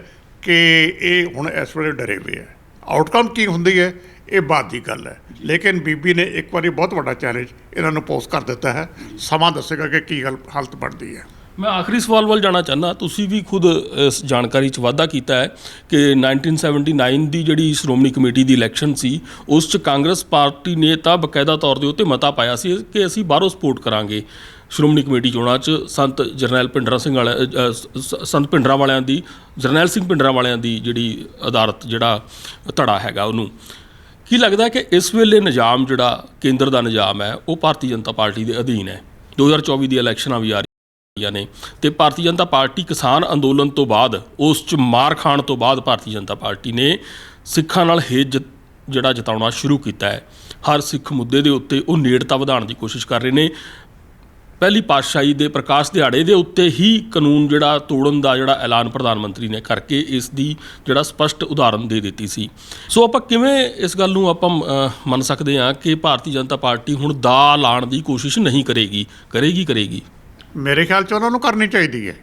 ਕਿ ਇਹ ਹੁਣ ਇਸ ਵੇਲੇ ਡਰੇ ਹੋਏ ਹੈ। ਆਊਟਕਮ ਕੀ ਹੁੰਦੀ ਹੈ ਇਹ ਬਾਅਦ ਦੀ ਗੱਲ ਹੈ, ਲੇਕਿਨ ਬੀਬੀ ਨੇ ਇੱਕ ਵਾਰੀ ਬਹੁਤ ਵੱਡਾ ਚੈਲੰਜ ਇਹਨਾਂ ਨੂੰ ਪੋਸ ਕਰ ਦਿੱਤਾ ਹੈ। ਸਮਾਂ ਦੱਸੇਗਾ ਕਿ ਕੀ ਗੱਲ ਹਾਲਤ ਬਣਦੀ ਹੈ। ਮੈਂ ਆਖਰੀ ਸਵਾਲ ਵੱਲ ਜਾਣਾ ਚਾਹੁੰਦਾ। ਤੁਸੀਂ ਵੀ ਖੁਦ ਇਸ ਜਾਣਕਾਰੀ 'ਚ ਵਾਧਾ ਕੀਤਾ ਹੈ ਕਿ 1979 ਦੀ ਜਿਹੜੀ ਸ਼੍ਰੋਮਣੀ ਕਮੇਟੀ ਦੀ ਇਲੈਕਸ਼ਨ ਸੀ ਉਸ 'ਚ ਕਾਂਗਰਸ ਪਾਰਟੀ ਨੇ ਤਾਂ ਬਕਾਇਦਾ ਤੌਰ ਦੇ ਉੱਤੇ ਮਤਾ ਪਾਇਆ ਸੀ ਕਿ ਅਸੀਂ ਬਾਹਰੋਂ ਸਪੋਰਟ ਕਰਾਂਗੇ ਸ਼੍ਰੋਮਣੀ ਕਮੇਟੀ ਚੋਣਾਂ 'ਚ ਸੰਤ ਜਰਨੈਲ ਭਿੰਡਰਾਂ ਵਾਲਿਆਂ ਦੀ, ਜਰਨੈਲ ਸਿੰਘ ਭਿੰਡਰਾਂ ਵਾਲਿਆਂ ਦੀ ਜਿਹੜੀ ਆਧਾਰਿਤ ਜਿਹੜਾ ਧੜਾ ਹੈਗਾ ਉਹਨੂੰ। ਕੀ ਲੱਗਦਾ ਕਿ ਇਸ ਵੇਲੇ ਨਿਜ਼ਾਮ ਜਿਹੜਾ ਕੇਂਦਰ ਦਾ ਨਿਜ਼ਾਮ ਹੈ ਉਹ ਭਾਰਤੀ ਜਨਤਾ ਪਾਰਟੀ ਦੇ ਅਧੀਨ ਹੈ? 2024 ਦੀ ਇਲੈਕਸ਼ਨਾਂ ਵੀ ਆ ਰਹੀਆਂ ਨੇ ਅਤੇ ਭਾਰਤੀ ਜਨਤਾ ਪਾਰਟੀ ਕਿਸਾਨ ਅੰਦੋਲਨ ਤੋਂ ਬਾਅਦ, ਉਸ 'ਚ ਮਾਰ ਖਾਣ ਤੋਂ ਬਾਅਦ ਭਾਰਤੀ ਜਨਤਾ ਪਾਰਟੀ ਨੇ ਸਿੱਖਾਂ ਨਾਲ ਹੇਜ ਜਿਹੜਾ ਜਤਾਉਣਾ ਸ਼ੁਰੂ ਕੀਤਾ ਹੈ। ਹਰ ਸਿੱਖ ਮੁੱਦੇ ਦੇ ਉੱਤੇ ਉਹ ਨੇੜਤਾ ਵਧਾਉਣ ਦੀ ਕੋਸ਼ਿਸ਼ ਕਰ ਰਹੇ ਨੇ। ਪਹਿਲੀ ਪਾਤਸ਼ਾਹੀ ਦੇ ਪ੍ਰਕਾਸ਼ ਦਿਹਾੜੇ ਦੇ ਉੱਤੇ ਹੀ ਕਾਨੂੰਨ ਜਿਹੜਾ ਤੋੜਨ ਦਾ ਜਿਹੜਾ ਐਲਾਨ ਪ੍ਰਧਾਨ ਮੰਤਰੀ ਨੇ ਕਰਕੇ ਇਸ ਦੀ ਜਿਹੜਾ ਸਪਸ਼ਟ ਉਦਾਹਰਨ ਦੇ ਦਿੱਤੀ ਸੀ। ਸੋ ਆਪਾਂ ਕਿਵੇਂ ਇਸ ਗੱਲ ਨੂੰ ਆਪਾਂ ਮੰਨ ਸਕਦੇ ਹਾਂ ਕਿ ਭਾਰਤੀ ਜਨਤਾ ਪਾਰਟੀ ਹੁਣ ਦਾ ਲਾਉਣ ਦੀ ਕੋਸ਼ਿਸ਼ ਨਹੀਂ ਕਰੇਗੀ? ਮੇਰੇ ਖਿਆਲ 'ਚ ਉਹਨਾਂ ਨੂੰ ਕਰਨੀ ਚਾਹੀਦੀ ਹੈ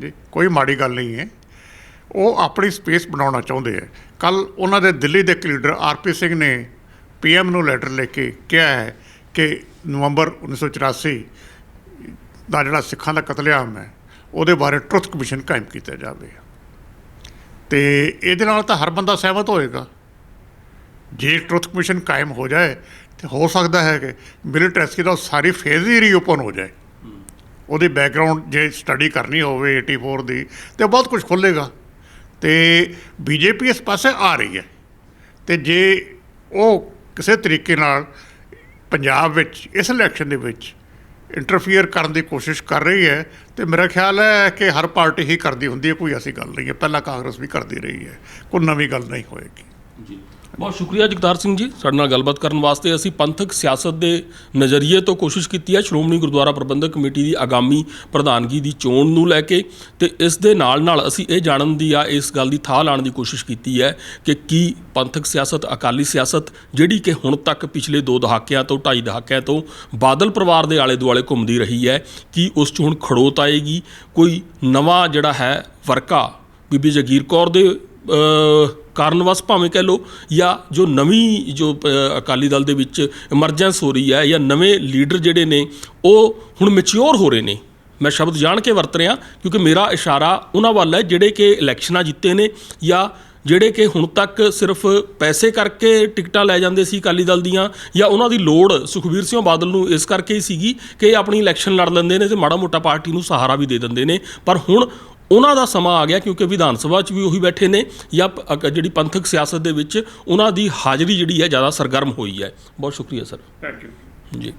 ਜੀ, ਕੋਈ ਮਾੜੀ ਗੱਲ ਨਹੀਂ ਹੈ। ਉਹ ਆਪਣੀ ਸਪੇਸ ਬਣਾਉਣਾ ਚਾਹੁੰਦੇ ਹੈ। ਕੱਲ੍ਹ ਉਹਨਾਂ ਦੇ ਦਿੱਲੀ ਦੇ ਇੱਕ ਲੀਡਰ ਆਰਪੀ ਸਿੰਘ ਨੇ PM ਨੂੰ ਲੈਟਰ ਲਿਖ ਕੇ ਕਿਹਾ ਹੈ ਕਿ ਨਵੰਬਰ 1984 ਦਾ ਜਿਹੜਾ ਸਿੱਖਾਂ ਦਾ ਕਤਲੇਆਮ ਹੈ ਉਹਦੇ ਬਾਰੇ ਟਰੁਥ ਕਮਿਸ਼ਨ ਕਾਇਮ ਕੀਤਾ ਜਾਵੇ। ਅਤੇ ਇਹਦੇ ਨਾਲ ਤਾਂ ਹਰ ਬੰਦਾ ਸਹਿਮਤ ਹੋਏਗਾ। ਜੇ ਟਰੁਥ ਕਮਿਸ਼ਨ ਕਾਇਮ ਹੋ ਜਾਏ ਤਾਂ ਹੋ ਸਕਦਾ ਹੈ ਕਿ ਮਿਲੀਟੈਂਸੀ ਦਾ ਸਾਰੀ ਫੇਜ਼ ਹੀ ਰੀਓਪਨ ਹੋ ਜਾਏ। ਉਹਦੀ ਬੈਕਗਰਾਊਂਡ ਜੇ ਸਟੱਡੀ ਕਰਨੀ ਹੋਵੇ 84 ਦੀ ਤਾਂ ਬਹੁਤ ਕੁਝ ਖੁੱਲ੍ਹੇਗਾ। ਅਤੇ BJP ਇਸ ਪਾਸੇ ਆ ਰਹੀ ਹੈ। ਅਤੇ ਜੇ ਉਹ ਕਿਸੇ ਤਰੀਕੇ ਨਾਲ ਪੰਜਾਬ ਵਿੱਚ ਇਸ ਇਲੈਕਸ਼ਨ ਦੇ ਵਿੱਚ ਇੰਟਰਫੀਅਰ ਕਰਨ ਦੀ ਕੋਸ਼ਿਸ਼ ਕਰ ਰਹੀ ਹੈ ਤੇ ਮੇਰਾ ਖਿਆਲ ਹੈ ਕਿ ਹਰ ਪਾਰਟੀ ਹੀ ਕਰਦੀ ਹੁੰਦੀ ਹੈ, ਕੋਈ ਐਸੀ ਗੱਲ ਨਹੀਂ ਹੈ। ਪਹਿਲਾਂ ਕਾਂਗਰਸ ਵੀ ਕਰਦੀ ਰਹੀ ਹੈ, ਕੋਈ ਨਵੀਂ ਗੱਲ ਨਹੀਂ ਹੋਏਗੀ। ਜੀ ਬਹੁਤ ਸ਼ੁਕਰੀਆ ਜਗਤਾਰ ਸਿੰਘ ਜੀ, ਸਾਡੇ ਨਾਲ ਗੱਲਬਾਤ ਕਰਨ ਵਾਸਤੇ। ਅਸੀਂ ਪੰਥਕ ਸਿਆਸਤ ਦੇ ਨਜ਼ਰੀਏ ਤੋਂ ਕੋਸ਼ਿਸ਼ ਕੀਤੀ ਹੈ ਸ਼੍ਰੋਮਣੀ ਗੁਰਦੁਆਰਾ ਪ੍ਰਬੰਧਕ ਕਮੇਟੀ ਦੀ ਆਗਾਮੀ ਪ੍ਰਧਾਨਗੀ ਦੀ ਚੋਣ ਨੂੰ ਲੈ ਕੇ, ਤੇ ਇਸ ਦੇ ਨਾਲ ਅਸੀਂ ਇਹ ਜਾਣਨ ਦੀ ਇਸ ਗੱਲ ਦੀ ਥਾਹ ਲਾਉਣ ਦੀ ਕੋਸ਼ਿਸ਼ ਕੀਤੀ ਹੈ ਕਿ ਕੀ ਪੰਥਕ ਸਿਆਸਤ, ਅਕਾਲੀ ਸਿਆਸਤ ਜਿਹੜੀ ਕਿ ਹੁਣ ਤੱਕ ਪਿਛਲੇ 2 ਦਹਾਕਿਆਂ ਤੋਂ 2.5 ਦਹਾਕਿਆਂ ਤੋਂ ਬਾਦਲ ਪਰਿਵਾਰ ਦੇ ਆਲੇ ਦੁਆਲੇ ਘੁੰਮਦੀ ਰਹੀ ਹੈ, ਕੀ ਉਸ 'ਚ ਹੁਣ ਖੜੋਤ ਆਏਗੀ? ਕੋਈ ਨਵਾਂ ਜਿਹੜਾ ਹੈ ਵਰਕਾ ਬੀਬੀ ਜਗੀਰ ਕੌਰ ਦੇ ਕਾਰਨਵਸ ਭਾਵੇਂ ਕਹਿ ਲਓ, ਜਾਂ ਜੋ ਨਵੀਂ ਅਕਾਲੀ ਦਲ ਦੇ ਵਿੱਚ ਇਮਰਜੈਂਸ ਹੋ ਰਹੀ ਹੈ, ਜਾਂ ਨਵੇਂ ਲੀਡਰ ਜਿਹੜੇ ਨੇ ਉਹ ਹੁਣ ਮੈਚਿਓਰ ਹੋ ਰਹੇ ਨੇ। ਮੈਂ ਸ਼ਬਦ ਜਾਣ ਕੇ ਵਰਤ ਰਿਹਾ ਕਿਉਂਕਿ ਮੇਰਾ ਇਸ਼ਾਰਾ ਉਹਨਾਂ ਵੱਲ ਹੈ ਜਿਹੜੇ ਕਿ ਇਲੈਕਸ਼ਨਾਂ ਜਿੱਤੇ ਨੇ, ਜਾਂ ਜਿਹੜੇ ਕਿ ਹੁਣ ਤੱਕ ਸਿਰਫ ਪੈਸੇ ਕਰਕੇ ਟਿਕਟਾਂ ਲੈ ਜਾਂਦੇ ਸੀ ਅਕਾਲੀ ਦਲ ਦੀਆਂ, ਜਾਂ ਉਹਨਾਂ ਦੀ ਲੋੜ ਸੁਖਬੀਰ ਸਿੰਘ ਬਾਦਲ ਨੂੰ ਇਸ ਕਰਕੇ ਹੀ ਸੀਗੀ ਕਿ ਆਪਣੀ ਇਲੈਕਸ਼ਨ ਲੜ ਲੈਂਦੇ ਨੇ ਤੇ ਮਾੜਾ ਮੋਟਾ ਪਾਰਟੀ ਨੂੰ ਸਹਾਰਾ ਵੀ ਦੇ ਦਿੰਦੇ ਨੇ। ਪਰ ਹੁਣ ਉਹਨਾਂ ਦਾ ਸਮਾਂ ਆ ਗਿਆ ਕਿਉਂਕਿ ਵਿਧਾਨ ਸਭਾ 'ਚ ਵੀ ਉਹੀ ਬੈਠੇ ਨੇ, ਜਾਂ ਜਿਹੜੀ ਪੰਥਕ ਸਿਆਸਤ ਦੇ ਵਿੱਚ ਉਹਨਾਂ ਦੀ ਹਾਜ਼ਰੀ ਜਿਹੜੀ ਹੈ ਜ਼ਿਆਦਾ ਸਰਗਰਮ ਹੋਈ ਹੈ। ਬਹੁਤ ਸ਼ੁਕਰੀਆ ਸਰ। ਥੈਂਕ ਯੂ ਜੀ।